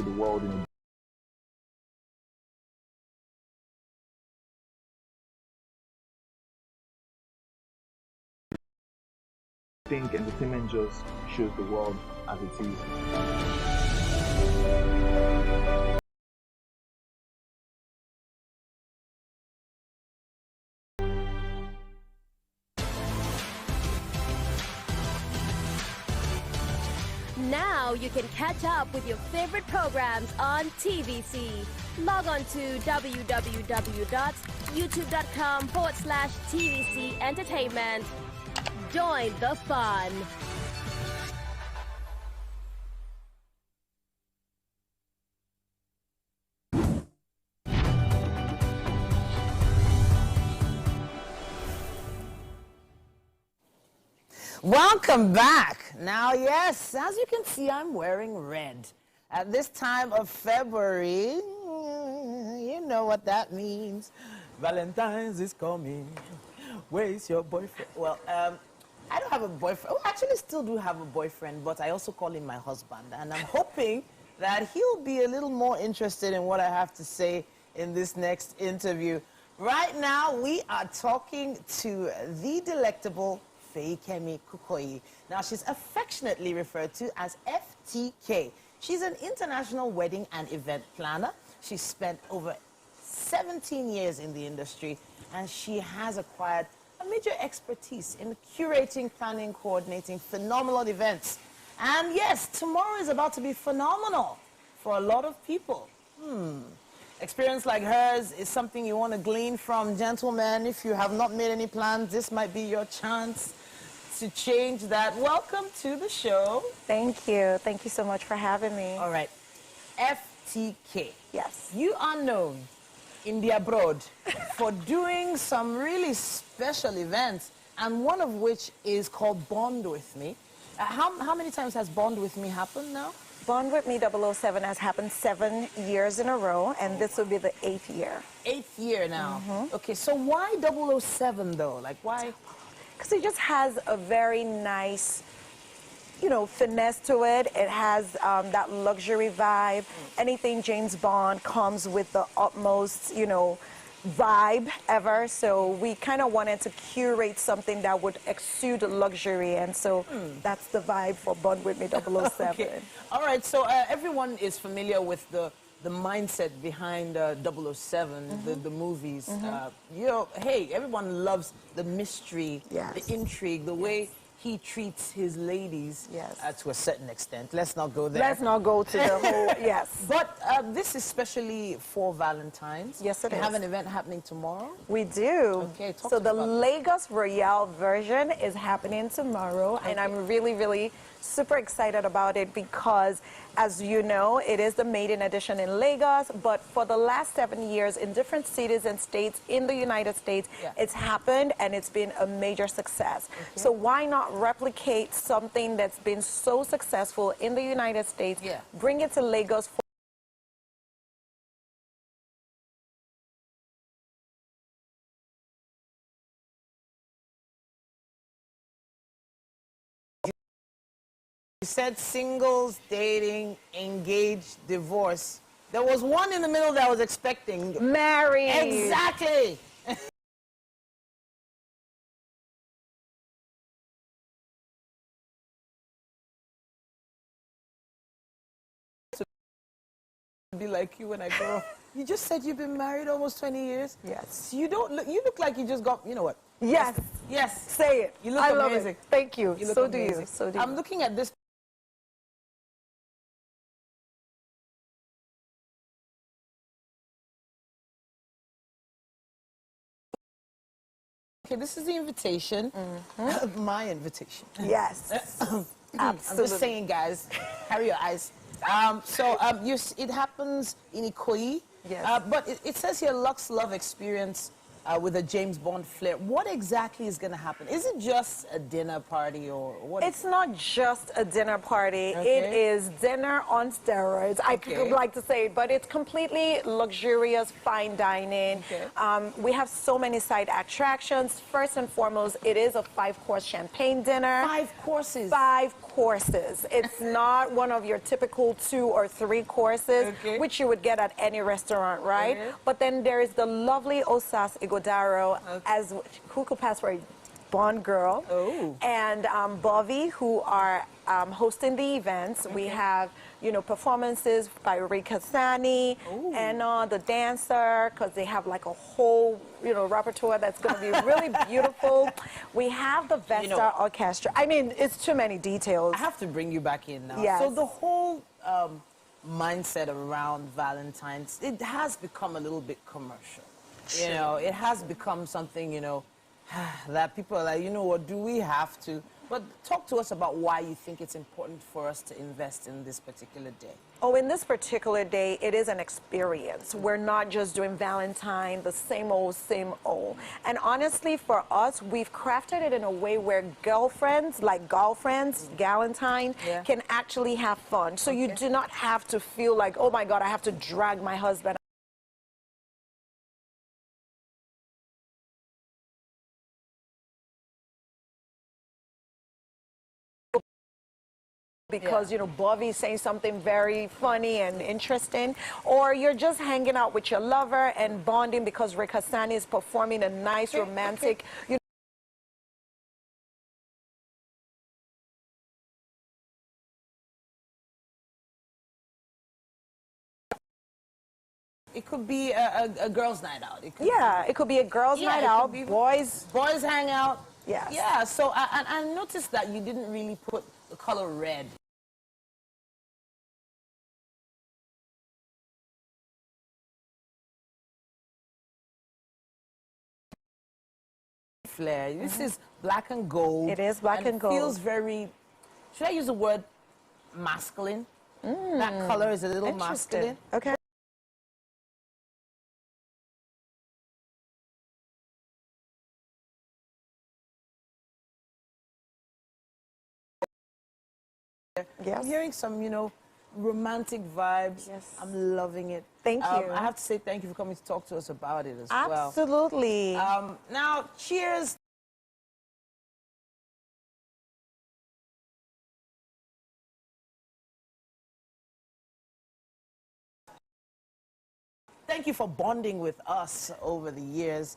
the world in I think entertainment just shows the world as it is. Now you can catch up with your favorite programs on TVC. Log on to www.youtube.com/TVC Entertainment. Join the fun. Welcome back. Now, yes, as you can see, I'm wearing red. At this time of February, you know what that means. Valentine's is coming. Where is your boyfriend? Well, I don't have a boyfriend. Oh, actually, still do have a boyfriend, but I also call him my husband. And I'm hoping that he'll be a little more interested in what I have to say in this next interview. Right now, we are talking to the delectable Feyikemi Kukoyi. Now, she's affectionately referred to as FTK. She's an international wedding and event planner. She's spent over 17 years in the industry, and she has acquired a major expertise in curating, planning, coordinating phenomenal events. And yes, tomorrow is about to be phenomenal for a lot of people. Experience like hers is something you want to glean from. Gentlemen, if you have not made any plans, this might be your chance to change that. Welcome to the show. Thank you. Thank you so much for having me. All right. FTK. Yes. You are known in the abroad for doing some really special events, and one of which is called Bond With Me. How many times has Bond With Me happened now? Bond With Me 007 has happened 7 years in a row, and this will be the 8th year. 8th year now. Okay, so why 007 though? Like, why? Because it just has a very nice, you know, finesse to it. It has that luxury vibe. Anything James Bond comes with the utmost, you know, vibe ever. So we kind of wanted to curate something that would exude luxury, and so that's the vibe for Bond With Me 007. Okay. All right, so everyone is familiar with the mindset behind 007, the movies. You know, hey, everyone loves the mystery, the intrigue, the way he treats his ladies to a certain extent. Let's not go there. Let's not go to the whole, But this is specially for Valentine's. Yes, it is. You have an event happening tomorrow? We do. Okay, talk so to the us about Lagos Royale version is happening tomorrow, and I'm really, really super excited about it because, as you know, it is the maiden edition in Lagos, but for the last 7 years in different cities and states in the United States, it's happened and it's been a major success. So why not replicate something that's been so successful in the United States, bring it to Lagos for You said singles, dating, engaged, divorce. There was one in the middle that I was expecting. married. Exactly. Be like you when I grow up. You just said you've been married almost 20 years? Yes. You don't look, you look like you just got, you know what? Yes. Yes. Say it. You look I amazing. love it. Thank you. You look So amazing. do you. So do you. I'm looking at this. Okay, this is the invitation. My invitation. Yes. Absolutely. I'm just saying, guys, carry your eyes. It happens in Ikoyi. Yes. But it says here, Lux Love Experience with a James Bond flair. What exactly is going to happen? Is it just a dinner party or what? It's not just a dinner party. Okay. It is dinner on steroids. I could like to say it, but it's completely luxurious, fine dining. Okay. We have so many side attractions. First and foremost, it is a 5-course champagne dinner. 5 courses? 5 courses. It's not one of your typical 2 or 3 courses, which you would get at any restaurant, right? But then there is the lovely Osas Igodaro, as who could pass for a Bond girl, and Bobby, who are hosting the events. We have, you know, performances by Rika Sani, Anna, the dancer, because they have like a whole, you know, repertoire that's going to be really beautiful. We have the Vesta Orchestra. I mean, it's too many details. I have to bring you back in now. Yes. So the whole mindset around Valentine's, it has become a little bit commercial. You know, it has become something, you know, that people are like, you know what, do we have to? But talk to us about why you think it's important for us to invest in this particular day. Oh, in this particular day, it is an experience. We're not just doing Valentine, the same old, same old. And honestly, for us, we've crafted it in a way where girlfriends, like girlfriends, Galentine, can actually have fun. So you do not have to feel like, oh my God, I have to drag my husband. Because, you know, Bobby's saying something very funny and interesting, or you're just hanging out with your lover and bonding because Rick Hassani is performing a nice romantic, you know, It could be a girls' night out. It could it could be a girls' night out, boys hang out. Yes. Yeah, so I noticed that you didn't really put the color red. Flair. This is black and gold. It is black and gold. It feels very, should I use the word masculine? That color is a little masculine. Okay. Yes. I'm hearing some, you know, romantic vibes. Yes. I'm loving it. Thank you. I have to say thank you for coming to talk to us about it as well. Absolutely. Now, cheers. Thank you for bonding with us over the years.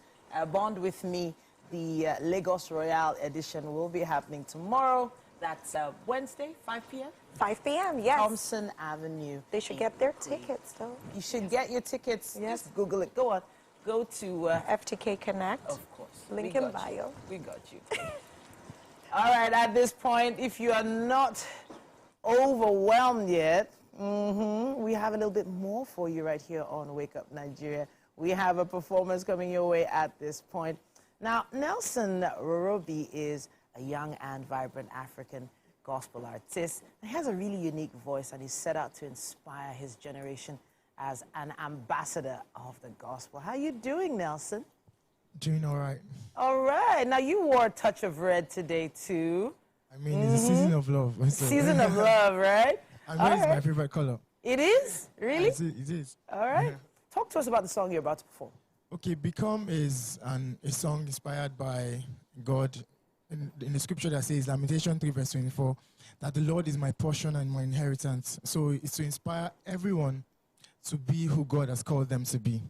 Bond with me. The Lagos Royale edition will be happening tomorrow. That's Wednesday, 5 p.m. 5 p.m., yes. Thompson Avenue. They should get their tickets, though. You should get your tickets. Yes. Just Google it. Go on. Go to... FTK Connect. Of course. Link in bio. We got you. All right, at this point, if you are not overwhelmed yet, we have a little bit more for you right here on Wake Up Nigeria. We have a performance coming your way at this point. Now, Nelson Rorobi is a young and vibrant African gospel artist. He has a really unique voice, and he's set out to inspire his generation as an ambassador of the gospel. How you doing, Nelson? Doing all right. All right. Now, you wore a touch of red today, too. I mean, it's a season of love. So. Season of love, right? And red is my favorite color. It is? Really? It is. All right. Talk to us about the song you're about to perform. Okay, Become is a song inspired by God in the scripture that says, Lamentation 3 verse 24, that the Lord is my portion and my inheritance. So it's to inspire everyone to be who God has called them to be.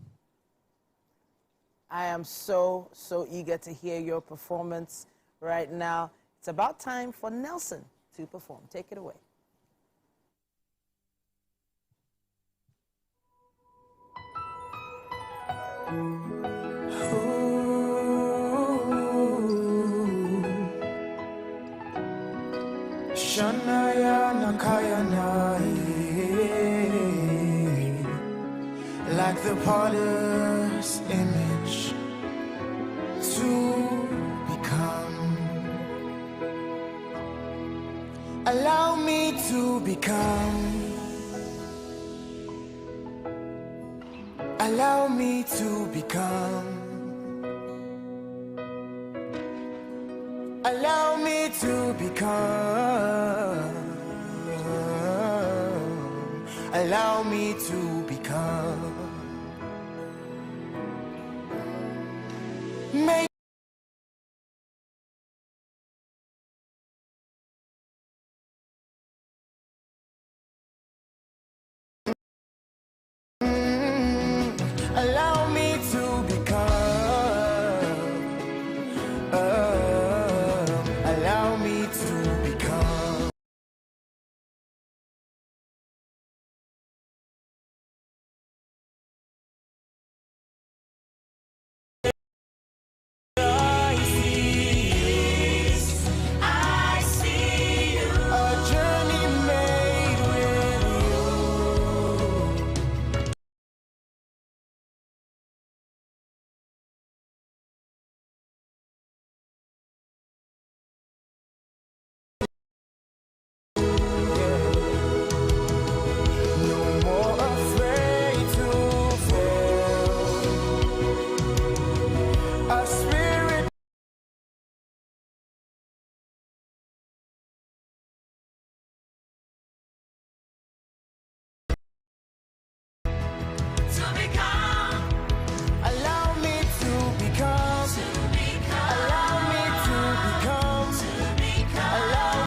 I am so eager to hear your performance right now. It's about time for Nelson to perform. Take it away. Shanaya Nakayana, like the potter's image to become. Allow me to become. Allow me to become become. Allow me to become. Make allow me to become. Allow me to become. I see you. A journey made with you. No more afraid to fail. A spirit to become. Allow me to become. Allow me to become. Allow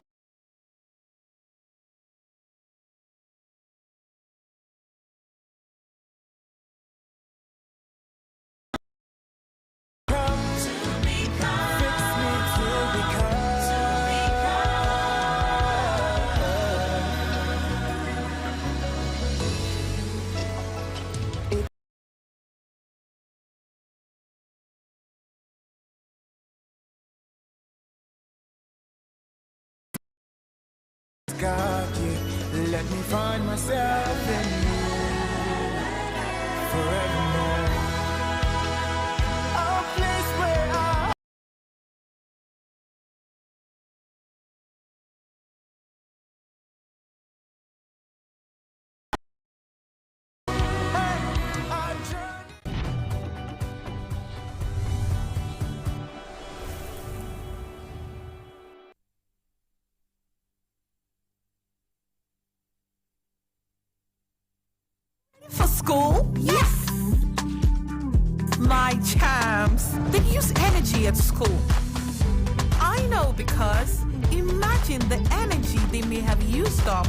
God, yeah. Let me find myself in you forevermore. A place where I journey. For school? Yes! My champs, they use energy at school. I know because imagine the energy they may have used up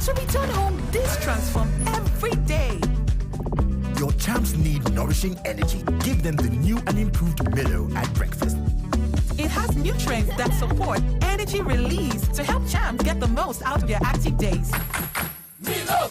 to return home this transformed every day. Your champs need nourishing energy. Give them the new and improved Milo at breakfast. It has nutrients that support energy release to help champs get the most out of their active days. Milo!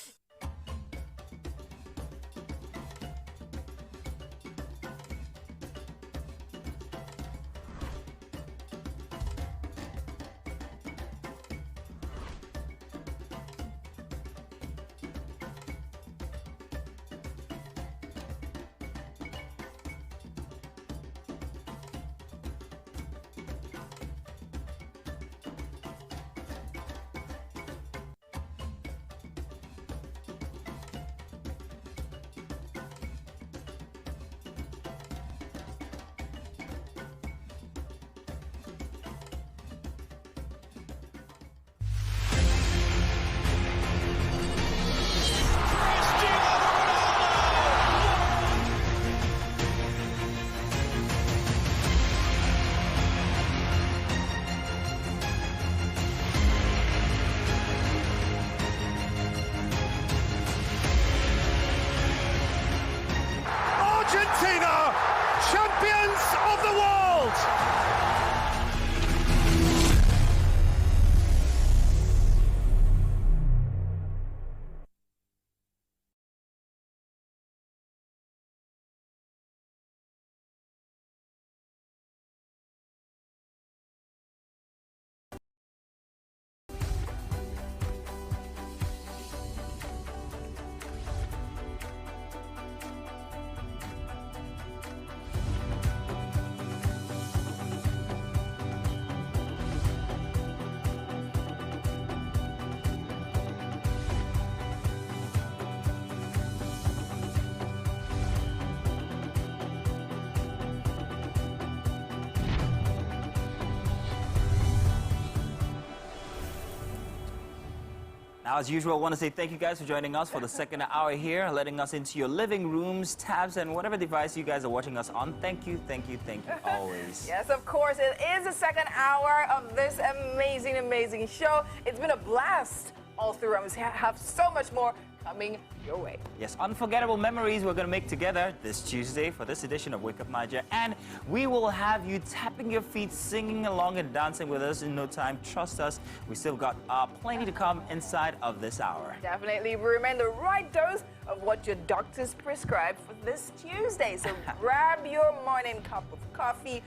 Now, as usual, I want to say thank you guys for joining us for the second hour here, letting us into your living rooms, tabs, and whatever device you guys are watching us on. Thank you, thank you, thank you, always. Yes, of course. It is the second hour of this amazing, amazing show. It's been a blast all through. We have so much more coming your way. Yes, unforgettable memories we're going to make together this Tuesday for this edition of Wake Up Nigeria. And we will have you tapping your feet, singing along and dancing with us in no time. Trust us, we still got plenty to come inside of this hour. Definitely remain the right dose of what your doctors prescribe for this Tuesday. So grab your morning cup of coffee.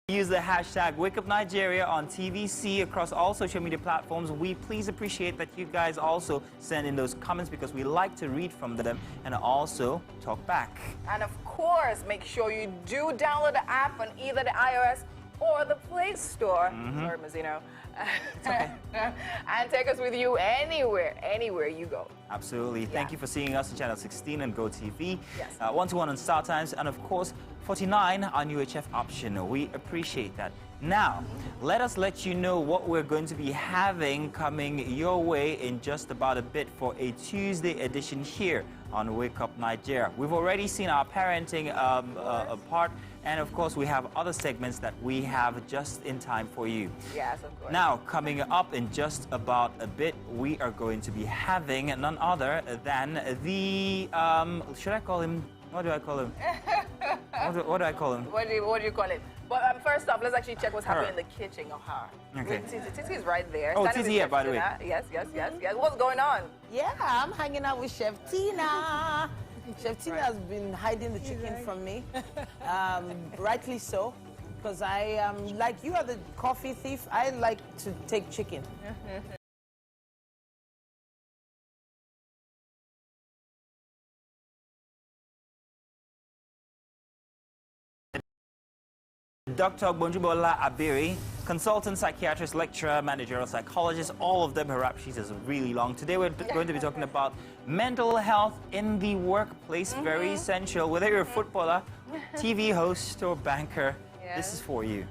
Use the hashtag WakeUpNigeria on TVC across all social media platforms. We please appreciate that you guys also send in those comments because we like to read from them and also talk back. And of course, make sure you do download the app on either the iOS or the Play Store. Sorry, Mazzino. Okay. And take us with you anywhere you go. Absolutely. Yeah. Thank you for seeing us on Channel 16 and GOTV. Yes. 121 on StarTimes, and of course, 49 on UHF option. We appreciate that. Now, let us let you know what we're going to be having coming your way in just about a bit for a Tuesday edition here on Wake Up Nigeria. We've already seen our parenting part, and of course, we have other segments that we have just in time for you. Yes, of course. Now, coming up in just about a bit, we are going to be having none other than the, should I call him? What do I call him? What do I call him? What do you call it? But first off, let's actually check what's happening in the kitchen of her. Okay. Titi's right there. Oh, Standing Titi with here, Chef by the way. Tina. Yes. What's going on? Yeah, I'm hanging out with Chef Tina. Chef Tina has been hiding the chicken from me, rightly so, because I am like you are the coffee thief. I like to take chicken. Dr. Bonjubola Abiri, consultant psychiatrist, lecturer, managerial psychologist, all of them, her rap sheet is really long. Today we're going to be talking about mental health in the workplace, very essential. Whether you're a footballer, TV host, or banker, this is for you.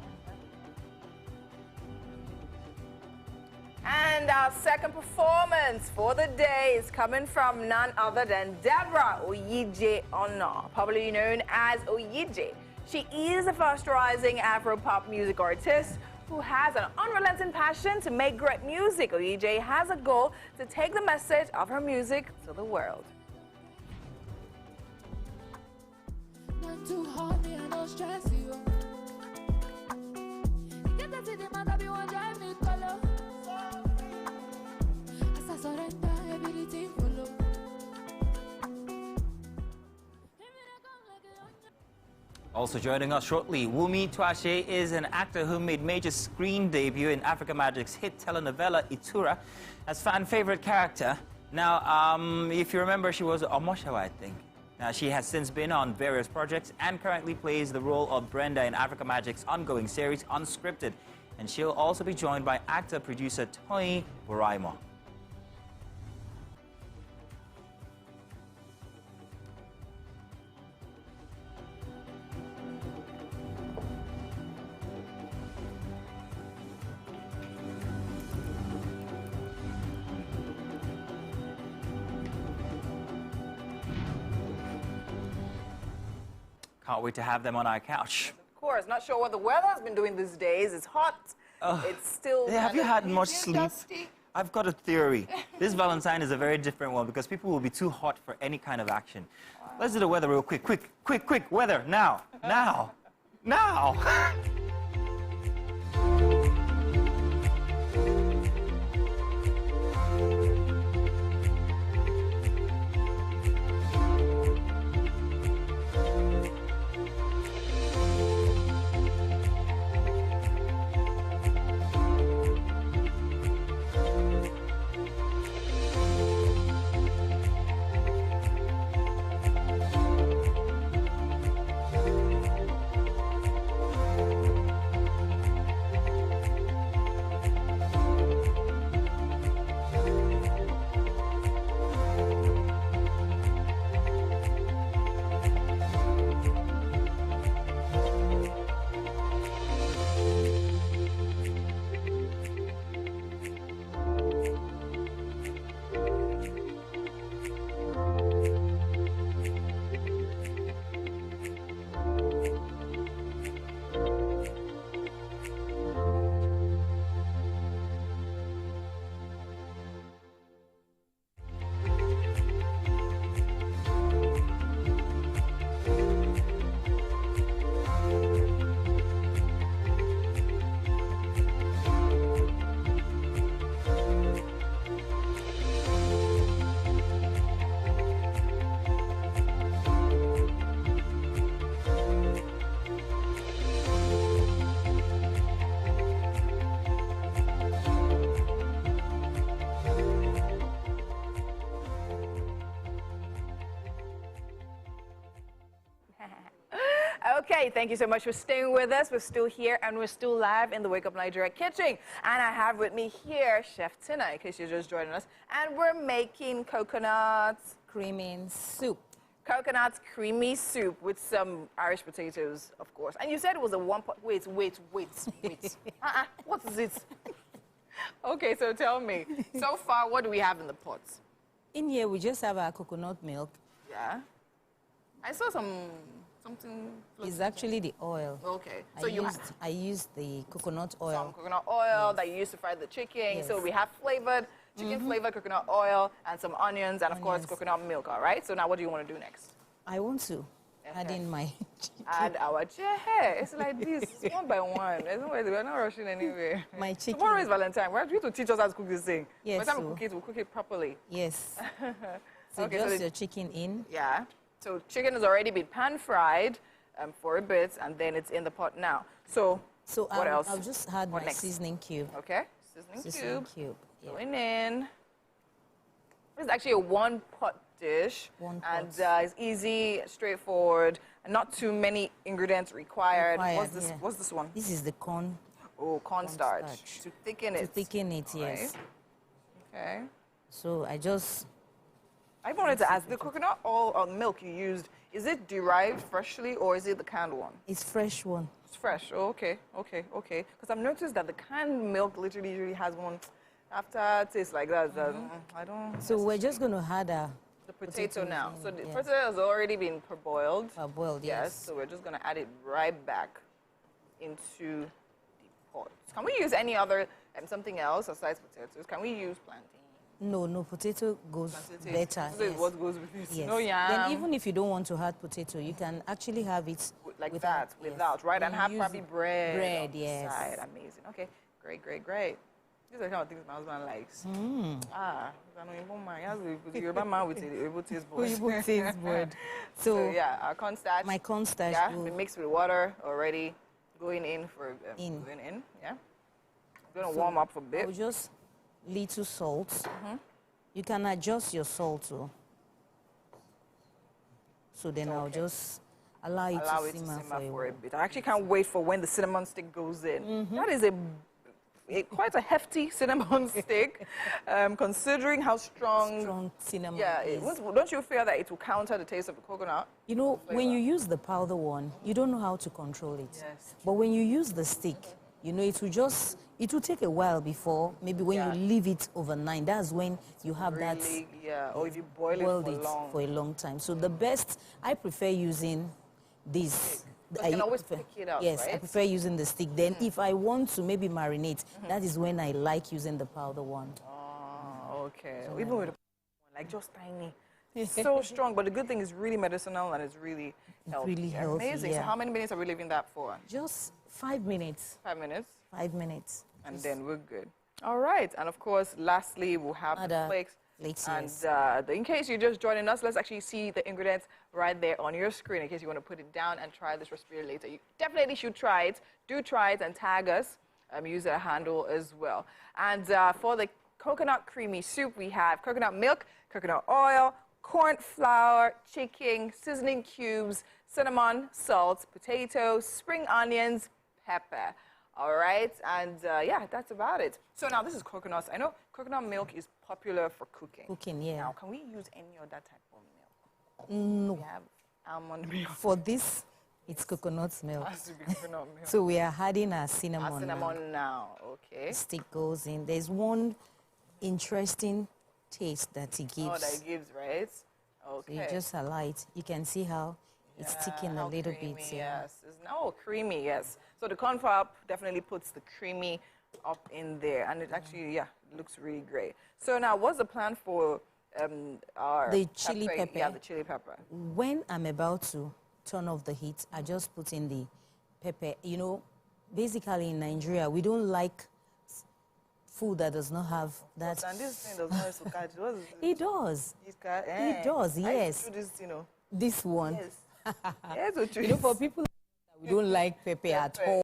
And our second performance for the day is coming from none other than Deborah Oyije Ono, popularly known as Oyije. She is a first-rising Afro-pop music artist who has an unrelenting passion to make great music. Oyije has a goal to take the message of her music to the world. Not too hard, me, I don't stress you. You get to see the man that be one drive me color. As I surrender, everything follow. Also joining us shortly, Wumi Twashe is an actor who made major screen debut in Africa Magic's hit telenovela Itura as fan favorite character. Now, if you remember, she was Omoshawa, I think. Now, she has since been on various projects and currently plays the role of Brenda in Africa Magic's ongoing series Unscripted. And she'll also be joined by actor-producer Tony Buraimo. Can't wait to have them on our couch. Of course, not sure what the weather's been doing these days. It's hot. It's still. Yeah, have you had much sleep? Dusty. I've got a theory. This Valentine is a very different one because people will be too hot for any kind of action. Let's do the weather real quick. Quick, weather, now. Okay, thank you so much for staying with us. We're still here and we're still live in the Wake Up Nigeria kitchen. And I have with me here Chef Tina, in case you're just joining us. And we're making coconut creamy soup. Coconut creamy soup with some Irish potatoes, of course. And you said it was a one pot. Wait. What is it? Okay, so tell me. So far, what do we have in the pots? In here, we just have our coconut milk. Yeah. I saw something. It's actually the oil. Okay. So I used the coconut oil. Some coconut oil that you used to fry the chicken. Yes. So we have flavored, chicken flavored coconut oil and some onions and, of course, coconut milk, all right? So now what do you want to do next? I want to add in my chicken. Add our chicken. It's like this, one by one. We're not rushing anywhere. My chicken. Tomorrow is Valentine. We're going to teach us how to cook this thing. Yes. By the time we cook it, we'll cook it properly. Yes. So okay, just your chicken in. Yeah. So chicken has already been pan-fried for a bit, and then it's in the pot now. So what else? I'll just add my seasoning cube. Okay. Seasoning cube. Yeah. Going in. This is actually a one-pot dish. One pot. And it's easy, straightforward, and not too many ingredients required. What's this one? This is the corn. Oh, cornstarch. To thicken it. To thicken it, yes. Right. Okay. So I wanted to ask, the coconut oil or milk you used, is it derived freshly or is it the canned one? It's fresh one. It's fresh. Oh, okay. Because I've noticed that the canned milk literally usually has one aftertaste like that. I don't. So we're just going to add the potato now. So the potato has already been parboiled. Parboiled, yes. So we're just going to add it right back into the pot. Can we use any other something else besides potatoes? Can we use plantain? No, potato goes better. This is what goes with it. Yes. No yam. Then even if you don't want to add potato, you can actually have it like without, right? And have probably bread. Bread, yes. Side. Amazing. Okay, great. These are the kind of things my husband likes. Yoruba man with a taste board. So yeah, our cornstarch. My cornstarch. Yeah, been mixed with water already. Going in for going in. Yeah. Gonna warm up for a bit. I'll just little salt. You can adjust your salt too. So then I'll just allow it to simmer for a bit. I actually can't wait for when the cinnamon stick goes in. That is quite a hefty cinnamon stick, considering how strong cinnamon is. Don't you fear that it will counter the taste of the coconut? You know, when you use the powder one, you don't know how to control it. Yes. But when you use the stick, you know, it will take a while before, maybe when you leave it overnight, that's when you have that. Yeah, or if you boil it for a long time. So the best, I prefer using this. You can always pick it up, yes, right? I prefer using the stick. Then if I want to maybe marinate, that is when I like using the powder one. Oh, okay. So even with the like just tiny. It's so strong, but the good thing is really medicinal and it's really healthy. Really healthy. Amazing. Yeah. So how many minutes are we leaving that for? Just 5 minutes. 5 minutes? 5 minutes. And then we're good. All right. And of course, lastly, we'll have the flakes. And in case you're just joining us, let's actually see the ingredients right there on your screen in case you want to put it down and try this recipe later. You definitely should try it. Do try it and tag us. Use a handle as well. And for the coconut creamy soup, we have coconut milk, coconut oil, corn flour, chicken, seasoning cubes, cinnamon, salt, potatoes, spring onions, pepper. All right, and yeah, that's about it. So now this is coconuts. I know coconut milk is popular for cooking. Yeah. Now, can we use any other type of milk? No. We have almond milk. For this, it's coconut milk. It has to be coconut milk. So we are adding our cinnamon. Our cinnamon now, okay. The stick goes in. There's one interesting taste that it gives. Oh, that it gives, right? Okay. So you just allow it. You can see how it's sticking a little bit. Yes. It's creamy, yes. So the corn flour definitely puts the creamy up in there. And it actually, looks really great. So now, what's the plan for our chili pepper? Yeah, the chili pepper. When I'm about to turn off the heat, I just put in the pepper. You know, basically in Nigeria, we don't like food that does not have that. And this thing does not have It does. It does, yes. This one. Yes. Yes, you know, for people that we don't like pepper at all.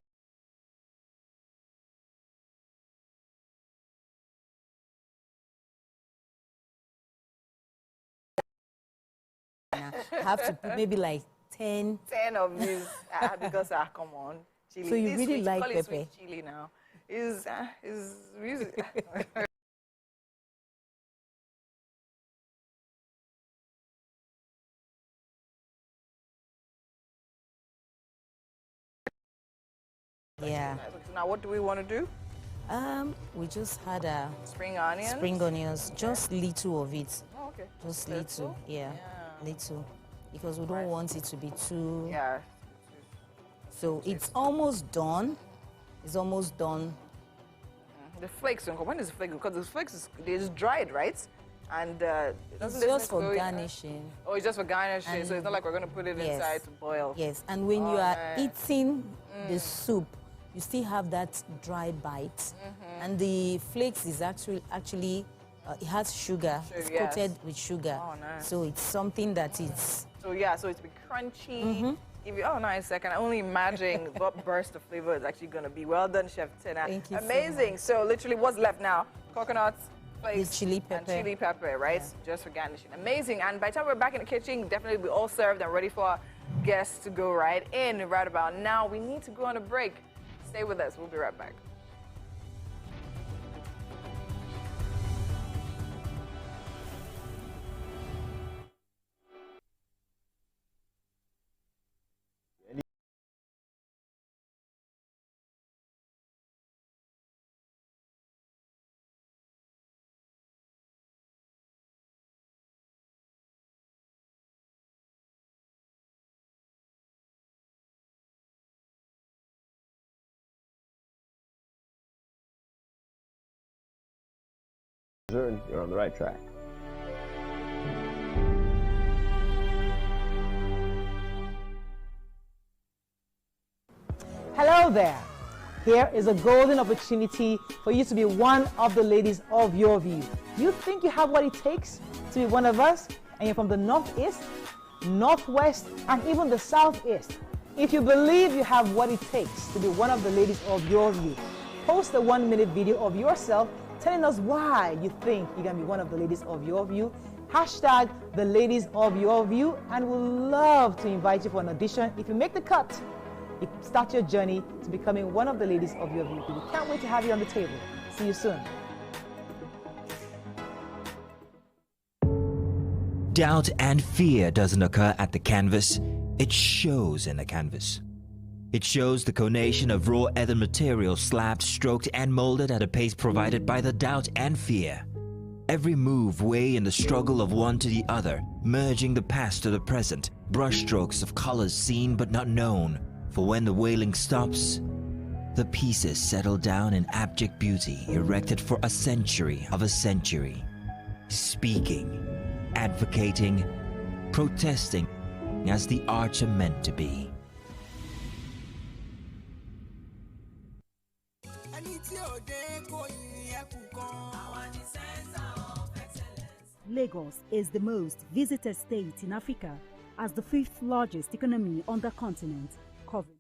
I have to put maybe like 10. 10 of these because come on, chili. So you This really sweet, like call it pepper? sweet chili now. Is music. Yeah. Now, what do we want to do? We just had a spring onions. Spring onions, just little of it. Oh, okay. Just little, yeah, little, because we don't want it to be too. Yeah. So it's almost done. It's almost done. The flakes, when is the flakes? Because the flakes is dried, right? And it's just for garnishing. Oh, it's just for garnishing. And so it's not like we're going to put it inside to boil. Yes, and when you are eating the soup, you still have that dry bite, and the flakes is actually it has sugar. It's coated with sugar. Oh, nice. So it's something that is. So yeah, so it's be crunchy. Oh, nice. I can only imagine what burst of flavor is actually going to be. Well done, Chef Tina. Thank you. Amazing. So literally, what's left now? Coconuts, flakes, the chili pepper. And chili pepper, right? Yeah. Just for garnishing. Amazing. And by the time we're back in the kitchen, definitely be all served and ready for our guests to go right in right about now. We need to go on a break. Stay with us. We'll be right back. You're on the right track. Hello there. Here is a golden opportunity for you to be one of the ladies of your view. You think you have what it takes to be one of us, and you're from the Northeast, Northwest, and even the Southeast. If you believe you have what it takes to be one of the ladies of your view, post a 1-minute video of yourself telling us why you think you can be one of the ladies of your view. Hashtag the ladies of your view, and we'll love to invite you for an audition. If you make the cut, you start your journey to becoming one of the ladies of your view. We can't wait to have you on the table. See you soon. Doubt and fear doesn't occur at the canvas, it shows in the canvas. It shows the conation of raw ether material slabbed, stroked, and molded at a pace provided by the doubt and fear. Every move way in the struggle of one to the other, merging the past to the present, brushstrokes of colors seen but not known. For when the wailing stops, the pieces settle down in abject beauty, erected for a century of a century. Speaking, advocating, protesting as the arts are meant to be. Lagos is the most visited state in Africa as the 5th largest economy on the continent, covering.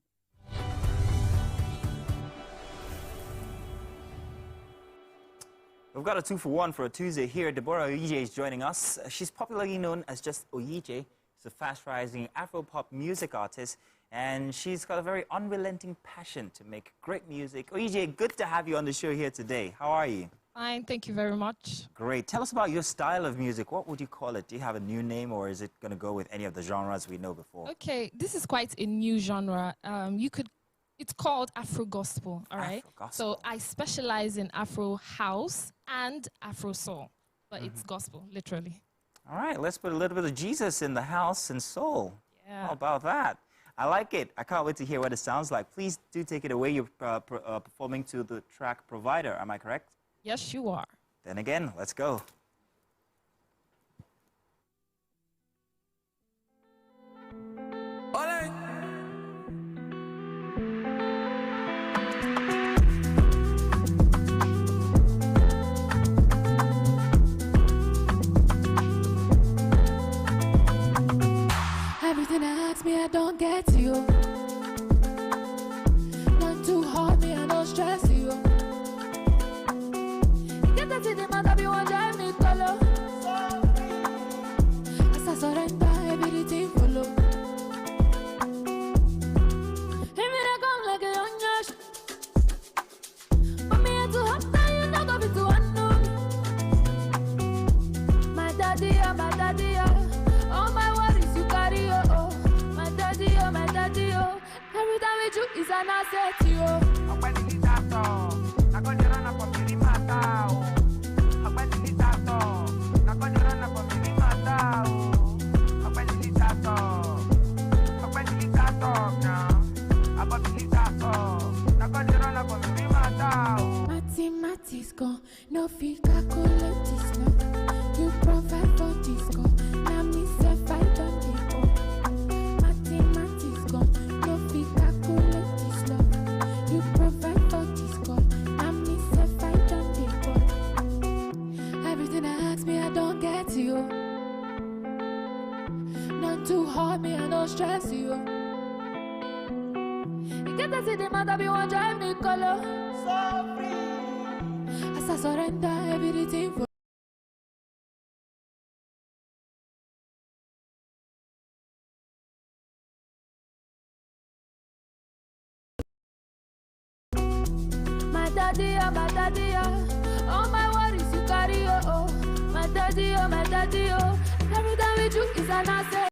We've got a 2-for-1 for a Tuesday here. Deborah Oyije is joining us. She's popularly known as just Oyije. She's a fast-rising Afro-pop music artist, and she's got a very unrelenting passion to make great music. Oyije, good to have you on the show here today. How are you? Fine, thank you very much. Great. Tell us about your style of music. What would you call it? Do you have a new name, or is it going to go with any of the genres we know before? Okay, this is quite a new genre. It's called Afro Gospel, all right? So I specialize in Afro House and Afro Soul, but it's gospel, literally. All right, let's put a little bit of Jesus in the house and soul. Yeah. How about that? I like it. I can't wait to hear what it sounds like. Please do take it away. You're performing to the track Provider. Am I correct? Yes, you are. Then again, let's go. Everything I ask me, I don't get to you. Not too hard, me, I don't stress you. Get that to the man that you want drive me my daddy, oh. All my worries you carry, oh, oh. My daddy, oh, my daddy, oh. Every time we do is an asset, yo. Mathematics gone, no fit calculate this love. You provide for this God, now me self I don't dey owe. Mathematics gone, no fit calculate this love. You provide for this God, now me self I don't dey owe. Everything I ask me I don't get to you. Not too hard me I don't stress you. You get to see the matter be one drive me color. So free. As I surrender everything for my daddy, oh, my daddy, oh. All my worries you carry, oh, oh. My daddy, oh, my daddy, oh. Every time we do is an asset.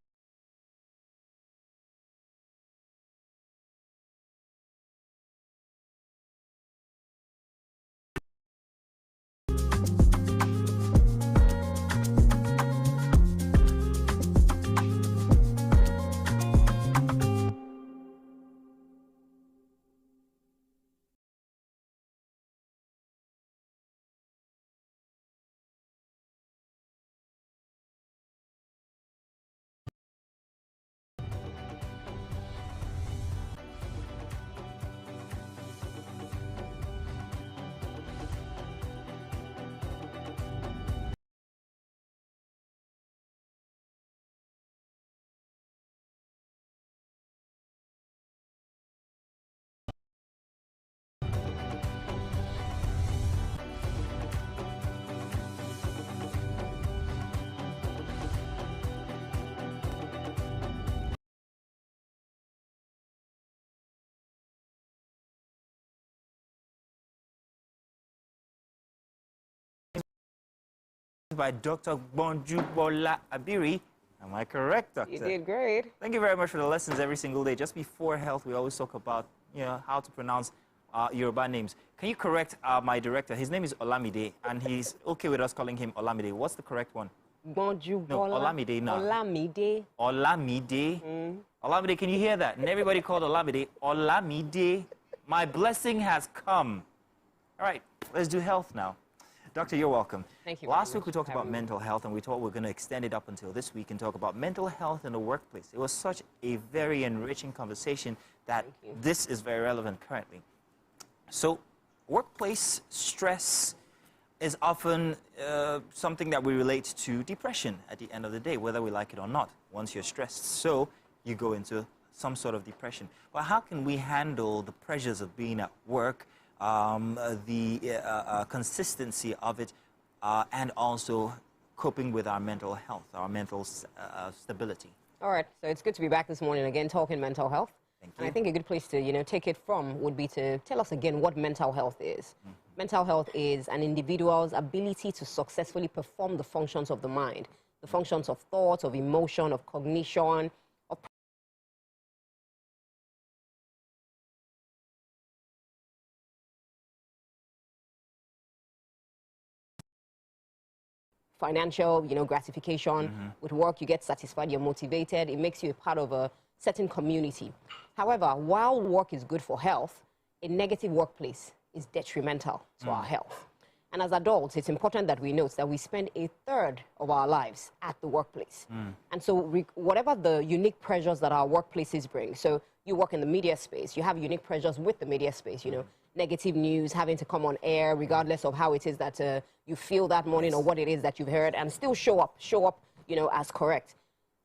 By Dr. Bonjubola Abiri. Am I correct, Doctor? You did great. Thank you very much for the lessons every single day. Just before health, we always talk about, how to pronounce Yoruba names. Can you correct my director? His name is Olamide, and he's okay with us calling him Olamide. What's the correct one? Bonjubola. No, Olamide now. Olamide. Olamide. Olamide, can you hear that? And everybody called Olamide. Olamide. My blessing has come. All right, let's do health now. Doctor, you're welcome. Thank you. Last week we talked about mental health, and we thought we're going to extend it up until this week and talk about mental health in the workplace. It was such a very enriching conversation that this is very relevant currently. So, workplace stress is often something that we relate to depression at the end of the day, whether we like it or not. Once you're stressed, so you go into some sort of depression. But how can we handle the pressures of being at work, the consistency of it, and also coping with our mental health, our mental stability? All right, so it's good to be back this morning again talking mental health. Thank you. And I think a good place to, take it from would be to tell us again what mental health is. Mental health is an individual's ability to successfully perform the functions of the mind, the functions of thought, of emotion, of cognition, of financial, gratification. With work, you get satisfied, you're motivated. It makes you a part of a certain community. However, while work is good for health, a negative workplace is detrimental to our health. And as adults, it's important that we note that we spend a third of our lives at the workplace. And so whatever the unique pressures that our workplaces bring, so you work in the media space, you have unique pressures with the media space, negative news, having to come on air, regardless of how it is that you feel that morning or what it is that you've heard, and still show up, as correct.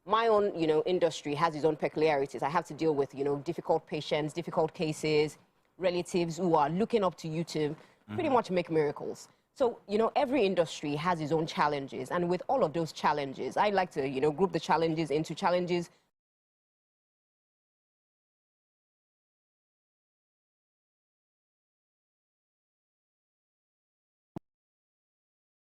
My own, industry has its own peculiarities. I have to deal with, difficult patients, difficult cases, relatives who are looking up to you to pretty much make miracles. So, every industry has its own challenges. And with all of those challenges, I like to, group the challenges into challenges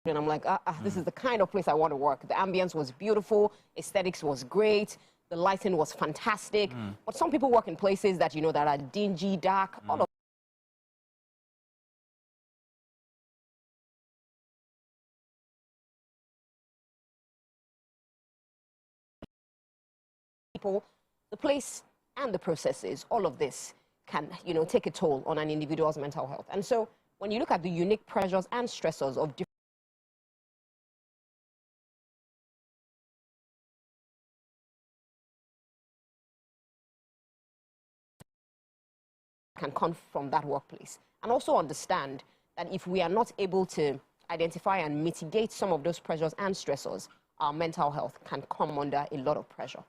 and I'm like, this is the kind of place I want to work. The ambience was beautiful, aesthetics was great, the lighting was fantastic. But some people work in places that, you know, that are dingy, dark, all of people, the place and the processes, all of this can, you know, take a toll on an individual's mental health. And so when you look at the unique pressures and stressors of different can come from that workplace, and also understand that if we are not able to identify and mitigate some of those pressures and stressors, our mental health can come under a lot of pressure.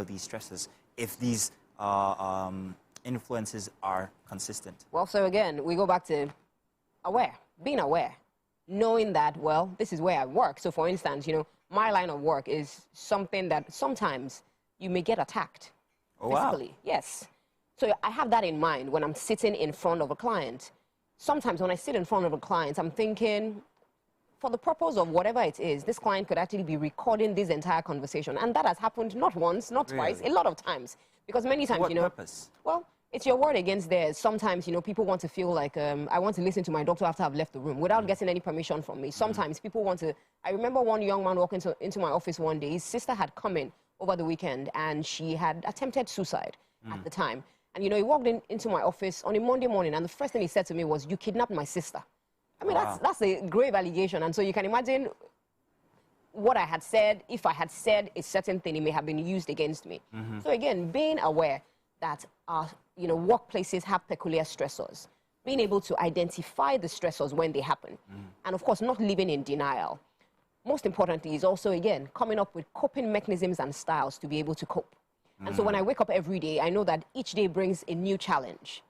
These stresses, if these influences are consistent? Well, so again, we go back to being aware, knowing that, well, this is where I work. So for instance, you know, my line of work is something that sometimes you may get attacked physically. Wow. Yes. So I have that in mind when I'm sitting in front of a client. Sometimes when I sit in front of a client, I'm thinking, for the purpose of whatever it is, this client could actually be recording this entire conversation. And that has happened not once, not twice, a lot of times. Because many times, you know... What purpose? Well, it's your word against theirs. Sometimes, you know, people want to feel like, I want to listen to my doctor after I've left the room without getting any permission from me. Sometimes people want to... I remember one young man walking into my office one day. His sister had come in over the weekend and she had attempted suicide at the time. And, you know, he walked into my office on a Monday morning and the first thing he said to me was, "You kidnapped my sister." I mean, that's a grave allegation. And so you can imagine what I had said. If I had said a certain thing, it may have been used against me. So again, being aware that you know, workplaces have peculiar stressors, being able to identify the stressors when they happen, and of course, not living in denial. Most importantly is also, again, coming up with coping mechanisms and styles to be able to cope. And so when I wake up every day, I know that each day brings a new challenge.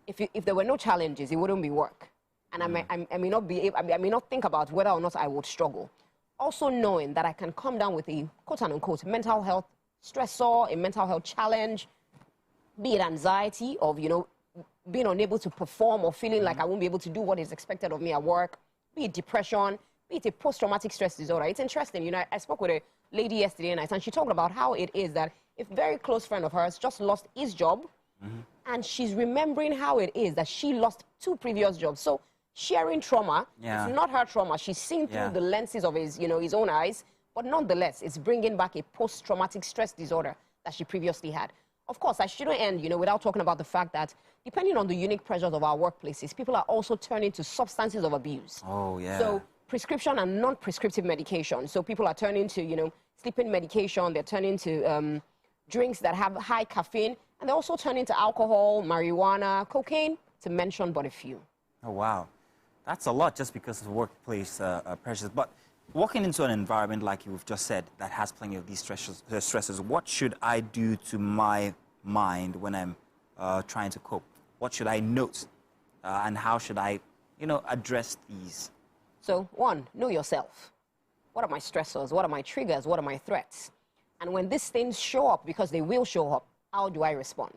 If there were no challenges, it wouldn't be work. And I may not think about whether or not I would struggle. Also knowing that I can come down with a quote-unquote mental health stressor, a mental health challenge, be it anxiety of, you know, being unable to perform or feeling like I won't be able to do what is expected of me at work, be it depression, be it a post-traumatic stress disorder. It's interesting, you know, I spoke with a lady yesterday night and she talked about how it is that a very close friend of hers just lost his job and she's remembering how it is that she lost 2 previous jobs. So sharing trauma, it's not her trauma. She's seen through the lenses of his, you know, his own eyes, but nonetheless, it's bringing back a post-traumatic stress disorder that she previously had. Of course, I shouldn't end, you know, without talking about the fact that depending on the unique pressures of our workplaces, people are also turning to substances of abuse. Oh, yeah. So prescription and non-prescriptive medication. So people are turning to, you know, sleeping medication. They're turning to drinks that have high caffeine, and they're also turning to alcohol, marijuana, cocaine, to mention but a few. Oh, wow. That's a lot just because of workplace pressures. But walking into an environment like you've just said that has plenty of these stresses, what should I do to my mind when I'm trying to cope? What should I note? And how should I, you know, address these? So, 1, know yourself. What are my stressors? What are my triggers? What are my threats? And when these things show up, because they will show up, how do I respond?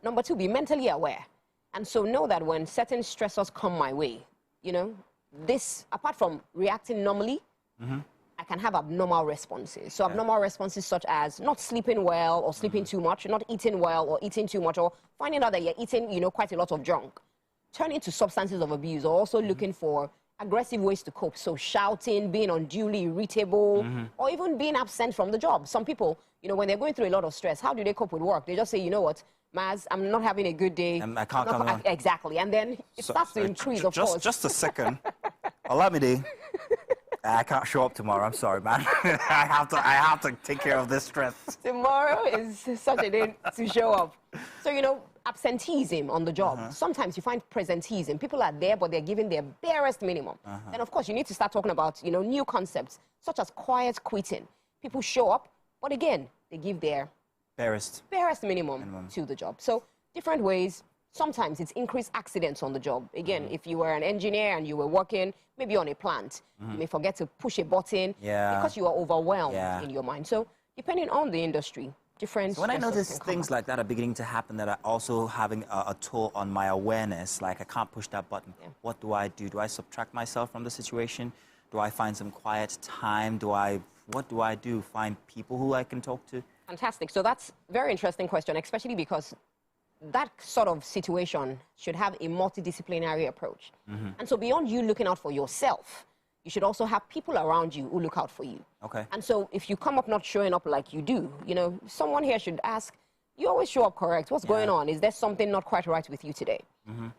Number 2, be mentally aware. And so know that when certain stressors come my way, you know, this, apart from reacting normally, I can have abnormal responses. So abnormal responses such as not sleeping well or sleeping too much, not eating well or eating too much, or finding out that you're eating, you know, quite a lot of junk. Turning to substances of abuse, or also looking for aggressive ways to cope. So shouting, being unduly irritable, or even being absent from the job. Some people, you know, when they're going through a lot of stress, how do they cope with work? They just say, you know what, Maz, I'm not having a good day. I can't come on. Exactly. And then it starts to increase, of course. Just a second. Olamide, I can't show up tomorrow. I'm sorry, man. I have to take care of this stress. Tomorrow is such a day to show up. So, you know, absenteeism on the job. Sometimes you find presenteeism. People are there, but they're giving their barest minimum. Then, of course, you need to start talking about, you know, new concepts, such as quiet quitting. People show up, but again, they give their barest minimum to the job. So, different ways. Sometimes it's increased accidents on the job. Again, if you were an engineer and you were working maybe on a plant, you may forget to push a button because you are overwhelmed in your mind. So, depending on the industry, different. So when I stresses notice can come things up. like that are beginning to happen that are also having a toll on my awareness, like I can't push that button, what do I do? Do I subtract myself from the situation? Do I find some quiet time? What do I do? Find people who I can talk to? Fantastic. So that's a very interesting question, especially because that sort of situation should have a multidisciplinary approach. And so beyond you looking out for yourself, you should also have people around you who look out for you. Okay. And so if you come up not showing up like you do, you know, someone here should ask, you always show up correct. What's going on? Is there something not quite right with you today?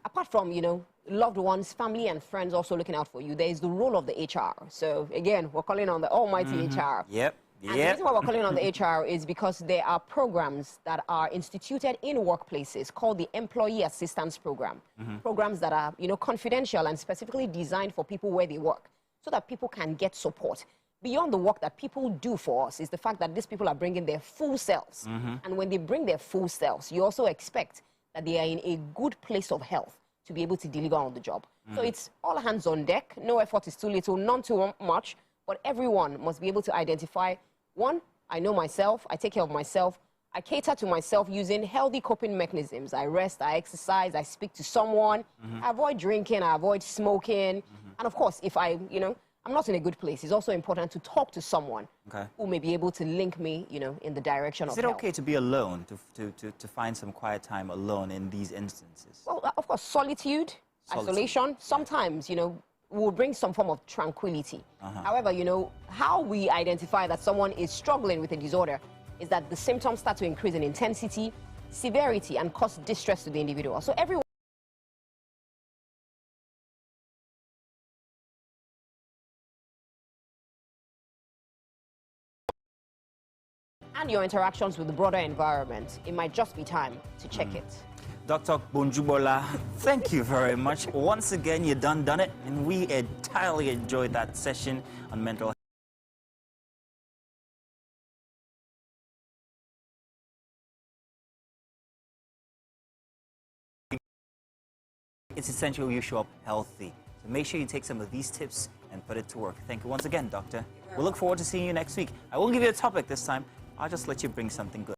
Apart from, you know, loved ones, family and friends also looking out for you, there is the role of the HR. So again, we're calling on the almighty HR. Yep. And the reason why we're calling on the HR is because there are programs that are instituted in workplaces called the Employee Assistance Program. Programs that are, you know, confidential and specifically designed for people where they work so that people can get support. Beyond the work that people do for us is the fact that these people are bringing their full selves. And when they bring their full selves, you also expect that they are in a good place of health to be able to deliver on the job. So it's all hands on deck. No effort is too little, none too much, but everyone must be able to identify, one, I know myself, I take care of myself, I cater to myself using healthy coping mechanisms. I rest, I exercise, I speak to someone, I avoid drinking, I avoid smoking. And of course, if I'm not in a good place, it's also important to talk to someone who may be able to link me, you know, in the direction of Is it health. okay to be alone, to find some quiet time alone in these instances? Well, of course, solitude, isolation, sometimes, you know, will bring some form of tranquility. However, you know, how we identify that someone is struggling with a disorder is that the symptoms start to increase in intensity, severity, and cause distress to the individual. So everyone and your interactions with the broader environment, it might just be time to check it. Dr. Bonjubola, thank you very much. Once again, you done it, and we entirely enjoyed that session on mental health. It's essential you show up healthy. So make sure you take some of these tips and put it to work. Thank you once again, Doctor. We'll look forward to seeing you next week. I won't give you a topic this time. I'll just let you bring something good.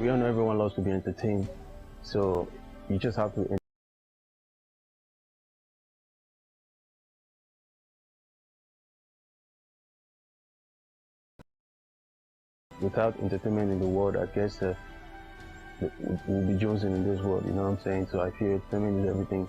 We all know everyone loves to be entertained, so you just have to without entertainment in the world, I guess we'll be jonesing in this world, you know what I'm saying? So I feel entertainment is everything.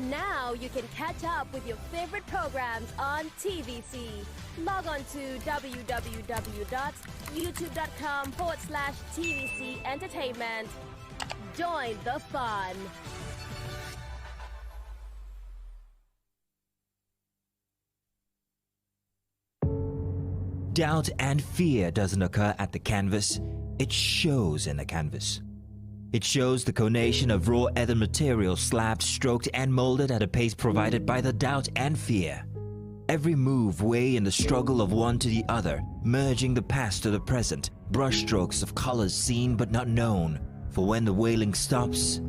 Now you can catch up with your favorite programs on TVC. Log on to www.youtube.com/TVC Entertainment. Join the fun. Doubt and fear doesn't occur at the canvas, it shows in the canvas. It shows the conation of raw ether material slabbed, stroked, and molded at a pace provided by the doubt and fear. Every move way in the struggle of one to the other, merging the past to the present, brushstrokes of colors seen but not known. For when the wailing stops,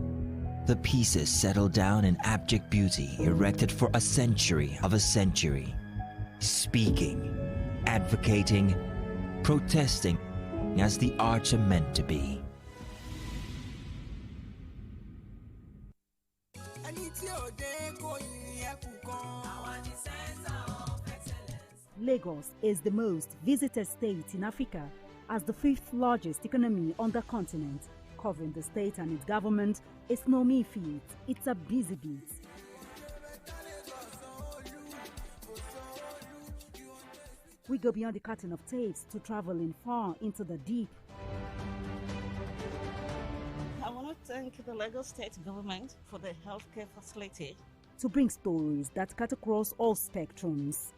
the pieces settle down in abject beauty erected for a century of a century. Speaking, advocating, protesting as the arts are meant to be. Lagos is the most visited state in Africa as the 5th largest economy on the continent. Covering the state and its government is no mean feat, it's a busy beat. We go beyond the curtain of tapes to travel in far into the deep. I want to thank the Lagos State government for the healthcare facility. To bring stories that cut across all spectrums.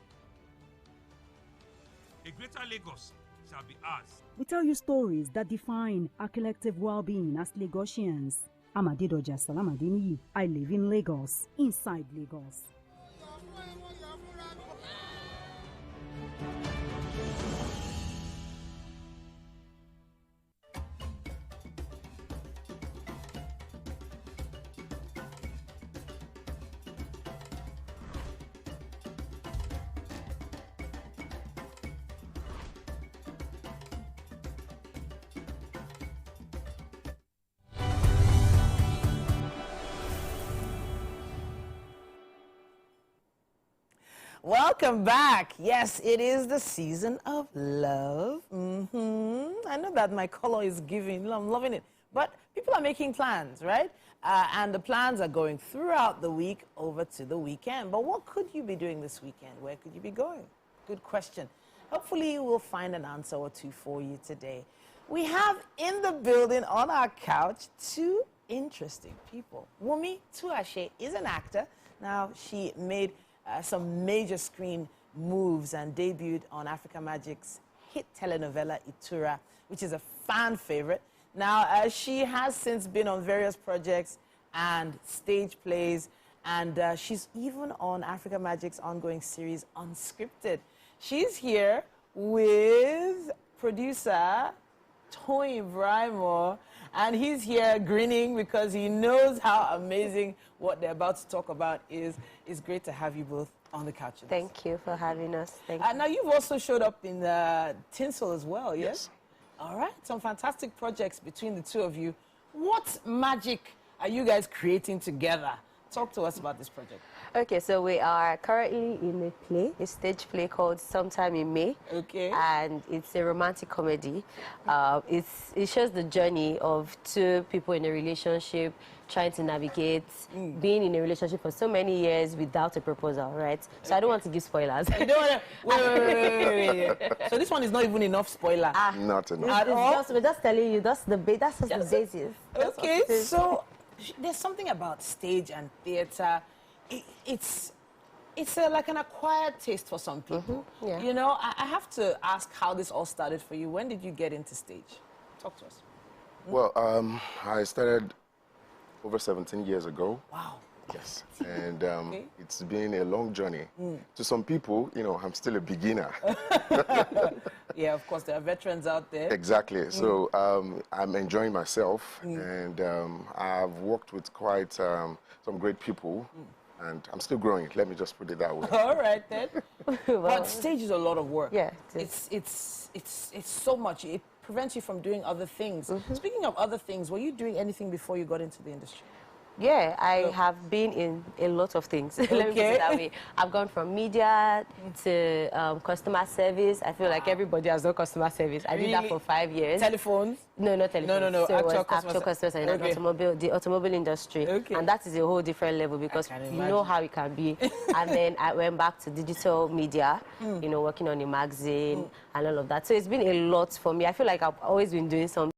A greater Lagos shall be ours. We tell you stories that define our collective well-being as Lagosians. I'm Adedoja Salamadini. I live in Lagos, inside Lagos. Welcome back. Yes, it is the season of love. I know that my color is giving. I'm loving it. But people are making plans, right? And the plans are going throughout the week over to the weekend. But what could you be doing this weekend? Where could you be going? Good question. Hopefully, we'll find an answer or two for you today. We have in the building on our couch two interesting people. Wumi Tuashe is an actor. Now, she made some major screen moves and debuted on Africa Magic's hit telenovela Itura, which is a fan favorite. Now, she has since been on various projects and stage plays, and she's even on Africa Magic's ongoing series Unscripted. She's here with producer Tony Brimo, and he's here grinning because he knows how amazing what they're about to talk about is. It's great to have you both on the couch. Thank you for having us. Thank you. Now, you've also showed up in Tinsel as well, yes? All right, some fantastic projects between the two of you. What magic are you guys creating together? Talk to us about this project. Okay, so we are currently in a play, a stage play called Sometime in May. Okay. And it's a romantic comedy. It shows the journey of two people in a relationship trying to navigate being in a relationship for so many years without a proposal, right? So I don't want to give spoilers. You don't want to... Wait. So this one is not even enough spoiler. Not enough. We're just telling you, that's the basis. Okay, so there's something about stage and theater. It's like an acquired taste for some people. Yeah. You know, I have to ask how this all started for you. When did you get into stage? Talk to us. Well, I started over 17 years ago. Wow. Yes. And it's been a long journey. To some people, you know, I'm still a beginner. Yeah, of course, there are veterans out there. Exactly. So I'm enjoying myself, and I've worked with quite some great people. And I'm still growing. Let me just put it that way. All right, then. But stage is a lot of work. Yeah. It's so much. It prevents you from doing other things. Speaking of other things, were you doing anything before you got into the industry? Yeah, I have been in a lot of things. Let me put it that way. I've gone from media to customer service. I feel like everybody has done customer service. I did that for 5 years. Telephones? No, not telephones. No. So actual customer service and the automobile industry. And that is a whole different level because you know how it can be. And then I went back to digital media, you know, working on a magazine and all of that. So it's been a lot for me. I feel like I've always been doing something.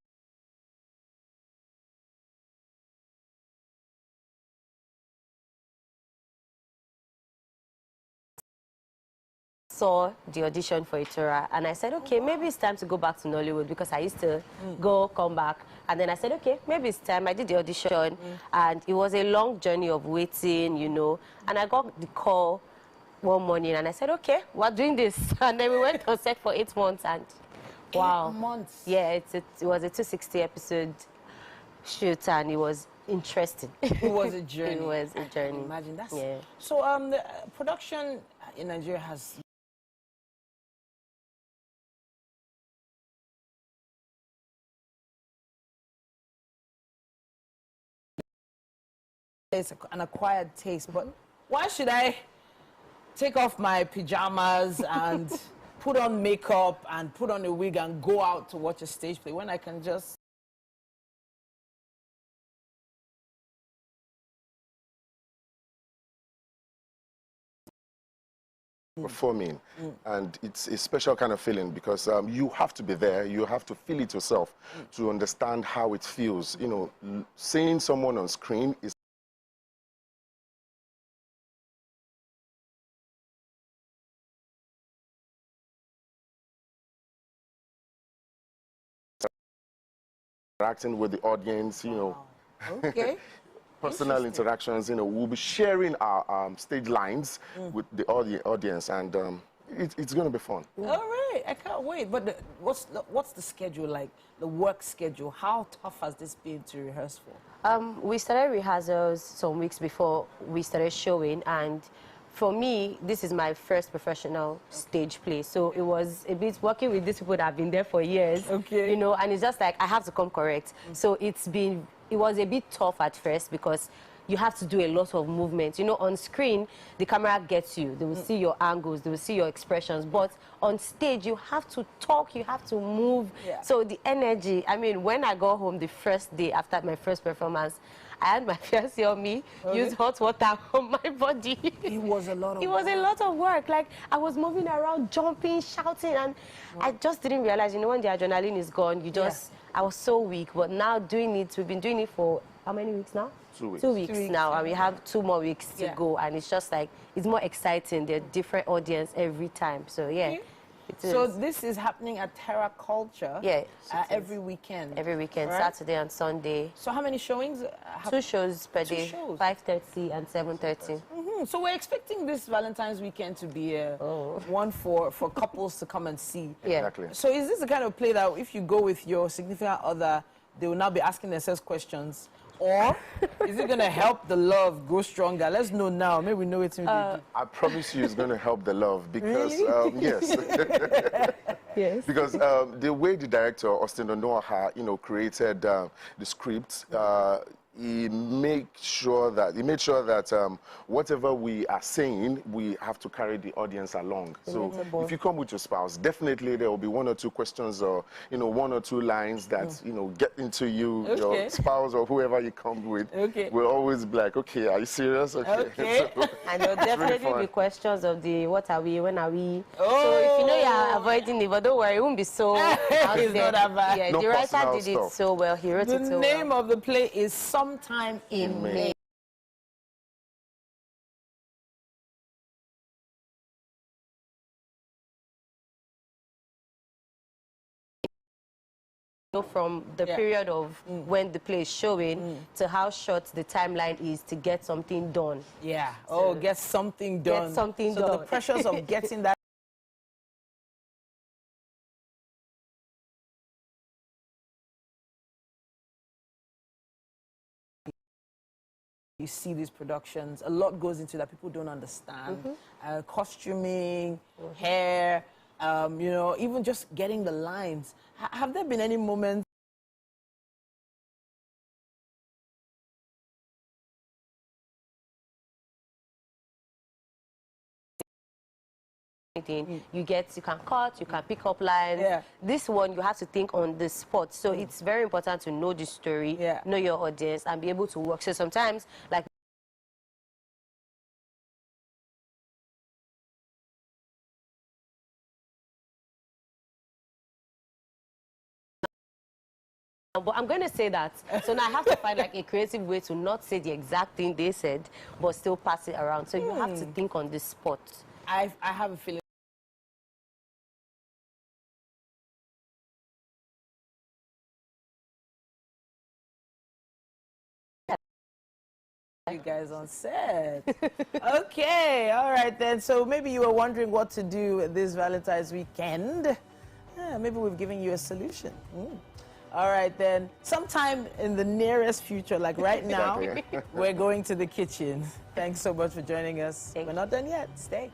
Saw the audition for Itura and I said, okay, maybe it's time to go back to Nollywood because I used to come back. And then I said, okay, maybe it's time. I did the audition and it was a long journey of waiting, you know. And I got the call one morning and I said, okay, we're doing this. And then we went on set for 8 months and wow. 8 months? Yeah, it was a 260 episode shoot and it was interesting. It was a journey. It was a journey. Imagine that. Yeah. So the production in Nigeria has an acquired taste, but why should I take off my pajamas and put on makeup and put on a wig and go out to watch a stage play when I can just performing? And it's a special kind of feeling because you have to be there, you have to feel it yourself to understand how it feels. You know, seeing someone on screen is interacting with the audience, you know. Okay. Personal interactions, you know. We'll be sharing our stage lines with the audience, and it's going to be fun. All right, I can't wait. But what's the schedule like? The work schedule? How tough has this been to rehearse for? We started rehearsals some weeks before we started showing, and for me, this is my first professional stage play, so it was a bit working with these people that have been there for years. Okay. You know, and it's just like I have to come correct. So it was a bit tough at first because you have to do a lot of movement. You know, on screen, the camera gets you. They will see your angles, they will see your expressions. But on stage, you have to talk, you have to move. Yeah. So the energy, I mean, when I got home the first day after my first performance, I had my fiancé on me, use hot water on my body. It was a lot of work. It was a lot of work. Like, I was moving around, jumping, shouting, and I just didn't realize, you know, when the adrenaline is gone, you just, I was so weak. But now doing it, we've been doing it for how many weeks now? 2 weeks. 2 weeks now, and we have 2 more weeks to go, and it's just like, it's more exciting. There are different audience every time, so yeah. So this is happening at Terra Culture? Yeah. Every weekend? Every weekend, right? Saturday and Sunday. So how many showings? 2 shows per day, 5:30 and 7:30. So we're expecting this Valentine's weekend to be one for couples to come and see. Yeah. Exactly. So is this the kind of play that if you go with your significant other, they will now be asking themselves questions? Or is it going to help the love go stronger? Let's know now. Maybe we know it. I promise you it's going to help the love because, yes. Yes. Because the way the director, Austin Onoaha, you know, created the script, he made sure that whatever we are saying, we have to carry the audience along. So if you come with your spouse, definitely there will be 1 or 2 questions or, you know, 1 or 2 lines that, you know, get into you, your spouse or whoever you come with. Will always be like, okay, are you serious? Okay. So, and there will definitely be questions of the what are we, when are we? So if you know you're avoiding it, but don't worry, it won't be so out It's there. not that bad. Yeah, the writer did it so well. He wrote it so well. The name of the play is Sometime in May. From the period of when the play is showing to how short the timeline is to get something done. Yeah. So Get something done. Get something so done. the pressures of getting that. You see these productions, a lot goes into that people don't understand. Costuming, hair, you know, even just getting the lines. Have there been any moments you can cut, you can pick up lines. This one you have to think on the spot, so it's very important to know the story, know your audience, and be able to work. So sometimes, like, but I'm going to say that. So now I have to find like a creative way to not say the exact thing they said, but still pass it around. So you have to think on the spot. I have a feeling. You guys on set. Okay, all right then. So maybe you were wondering what to do this Valentine's weekend. Maybe we've given you a solution. All right then. Sometime in the nearest future, like right now, we're going to the kitchen. Thanks so much for joining us. We're not done yet. Stay.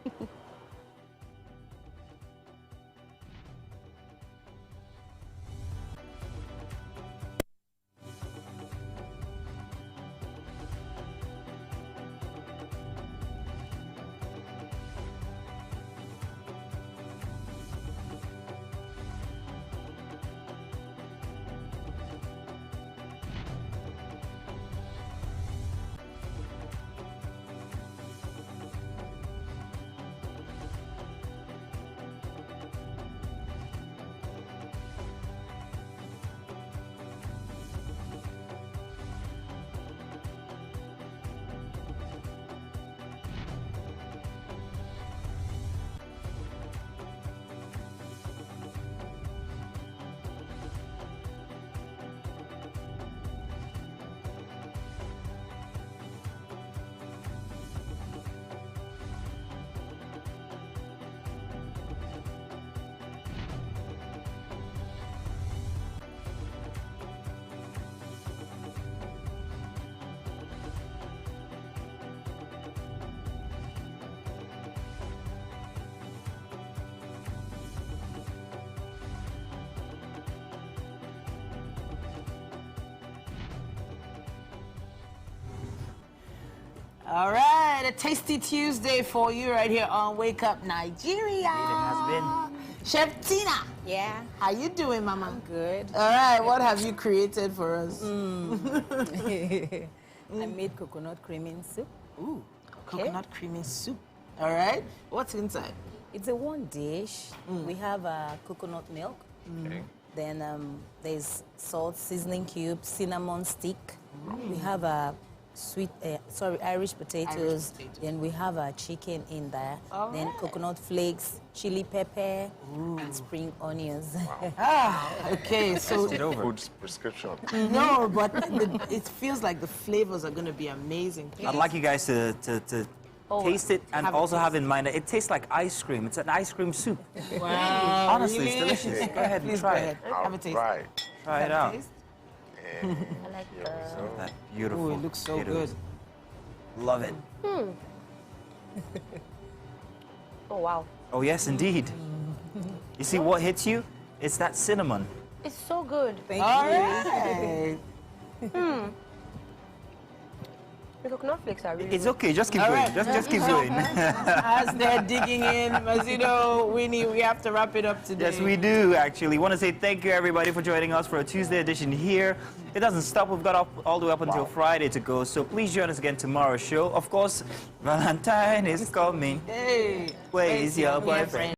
All right, a tasty Tuesday for you right here on Wake Up Nigeria. It has been. Chef Tina. Yeah. How you doing, Mama? I'm good. All right, what have you created for us? I made coconut creaming soup. Ooh, coconut creaming soup. All right, what's inside? It's a one dish. We have coconut milk. Okay. Then there's salt, seasoning cube, cinnamon stick. We have Irish potatoes. Then we have chicken in there. Then coconut flakes, chili pepper, and spring onions. Okay, so Food prescription. no, but it feels like the flavors are going to be amazing. I'd like you guys to taste it and also have in mind that it tastes like ice cream. It's an ice cream soup. Wow, Honestly, really? it's delicious. Go ahead and Please try go ahead. it. Have a taste. Right. Try it out. I like That beautiful. Ooh, it looks so potatoes. good. Love it. Oh, wow. Oh, yes, indeed. You see what hits you? It's that cinnamon. It's so good. Thank you. The coconut flakes are really It's good. okay, just keep All going. right. Just keep going. As they're digging in, as you know, Winnie, we have to wrap it up today. Yes, we do, actually. Want to say thank you, everybody, for joining us for a Tuesday edition here. It doesn't stop. We've got all the way up until Friday to go, so please join us again tomorrow's show. Of course, Valentine is coming. Hey, Where is your boyfriend?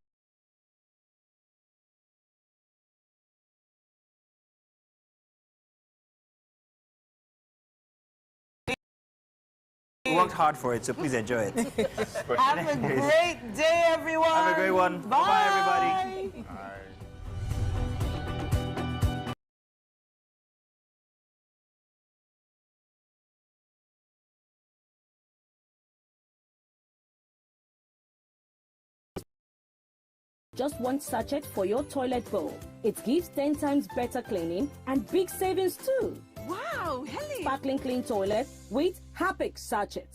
We worked hard for it, so please enjoy it. Have a great day, everyone. Have a great one. Bye-bye, everybody. Just one sachet for your toilet bowl. It gives 10 times better cleaning and big savings too. Wow, Helen! Sparkling clean toilet with Harpic sachet.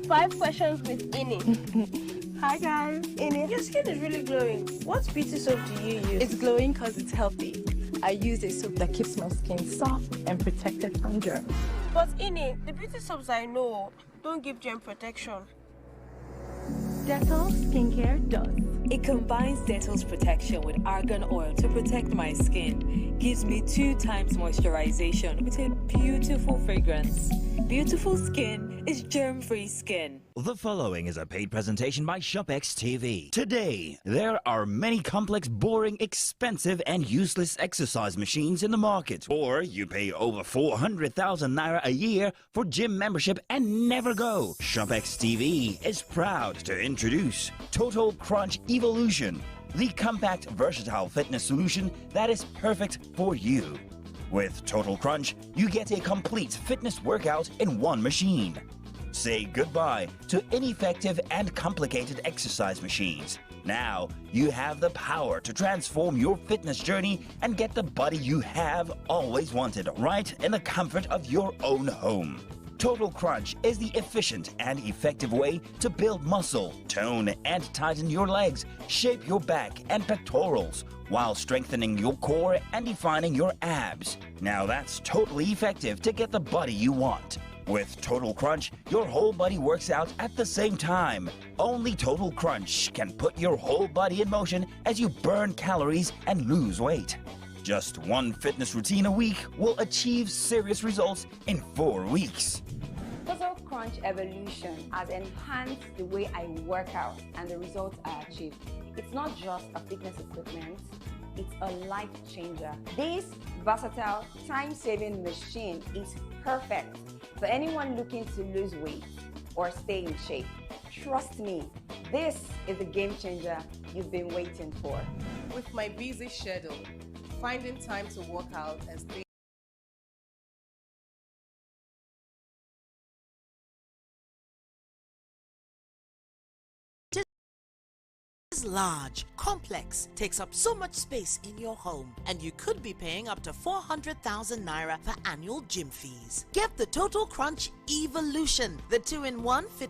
5 questions with Ini. Hi guys. Ini, your skin is really glowing. What beauty soap do you use? It's glowing because it's healthy. I use a soap that keeps my skin soft and protected from germs. But Ini, the beauty soaps I know don't give germ protection. Dettol skincare does. It combines Dettol's protection with argan oil to protect my skin. Gives me 2 times moisturization with a beautiful fragrance. Beautiful skin is germ-free skin. The following is a paid presentation by ShopX TV. Today, there are many complex, boring, expensive, and useless exercise machines in the market. Or you pay over 400,000 naira a year for gym membership and never go. ShopX TV is proud to introduce Total Crunch Evolution, the compact, versatile fitness solution that is perfect for you. With Total Crunch, you get a complete fitness workout in one machine. Say goodbye to ineffective and complicated exercise machines. Now, you have the power to transform your fitness journey and get the body you have always wanted right in the comfort of your own home. Total Crunch is the efficient and effective way to build muscle, tone and tighten your legs, shape your back and pectorals, while strengthening your core and defining your abs. Now that's totally effective to get the body you want. With Total Crunch, your whole body works out at the same time. Only Total Crunch can put your whole body in motion as you burn calories and lose weight. Just one fitness routine a week will achieve serious results in 4 weeks. Total Crunch Evolution has enhanced the way I work out and the results I achieve. It's not just a fitness equipment, it's a life changer. This versatile, time-saving machine is perfect for anyone looking to lose weight or stay in shape. Trust me, this is the game changer you've been waiting for. With my busy schedule, finding time to work out and stay is large, complex, takes up so much space in your home, and you could be paying up to 400,000 naira for annual gym fees. Get the Total Crunch Evolution, the 2-in-1 fit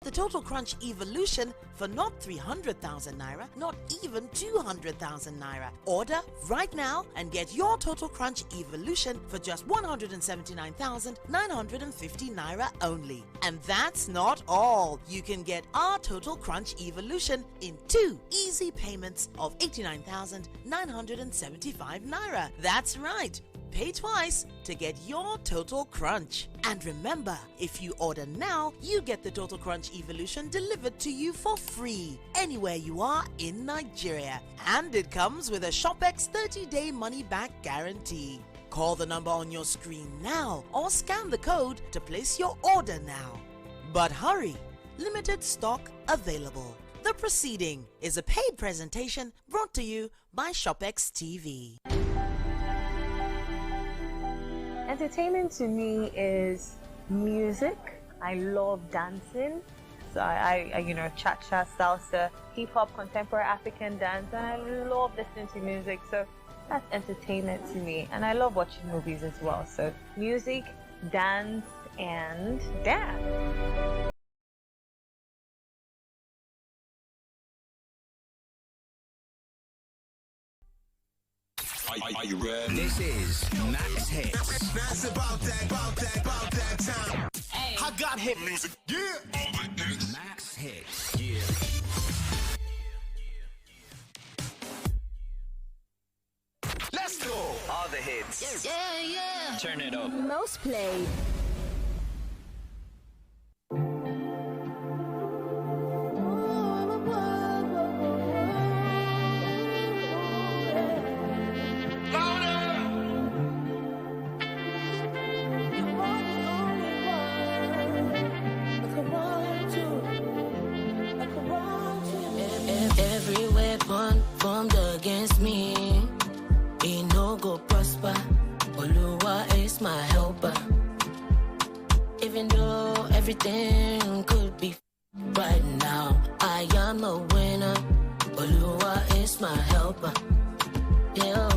The Total Crunch Evolution for not 300,000 naira, not even 200,000 naira. Order right now and get your Total Crunch Evolution for just 179,950 naira only. And that's not all. You can get our Total Crunch Evolution in 2 easy payments of 89,975 naira. That's right. Pay twice to get your Total Crunch. And remember, if you order now, you get the Total Crunch Evolution delivered to you for free anywhere you are in Nigeria. And it comes with a ShopX 30-day money-back guarantee. Call the number on your screen now or scan the code to place your order now. But hurry, limited stock available. The proceeding is a paid presentation brought to you by ShopX TV. Entertainment to me is music. I love dancing. So I cha-cha, salsa, hip-hop, contemporary African dance, and I love listening to music. So that's entertainment to me. And I love watching movies as well. So music, dance, and dance. Are you ready? This is Max Hits. That's about that time. Hey. I got hit music. Yeah. Max Hits. Yeah. Let's go. All the hits. Yeah. Turn it up. Most played. Every weapon formed against me, it no go prosper. Oluwa is my helper. Even though everything could be right now, I am a winner. Oluwa is my helper. Yeah.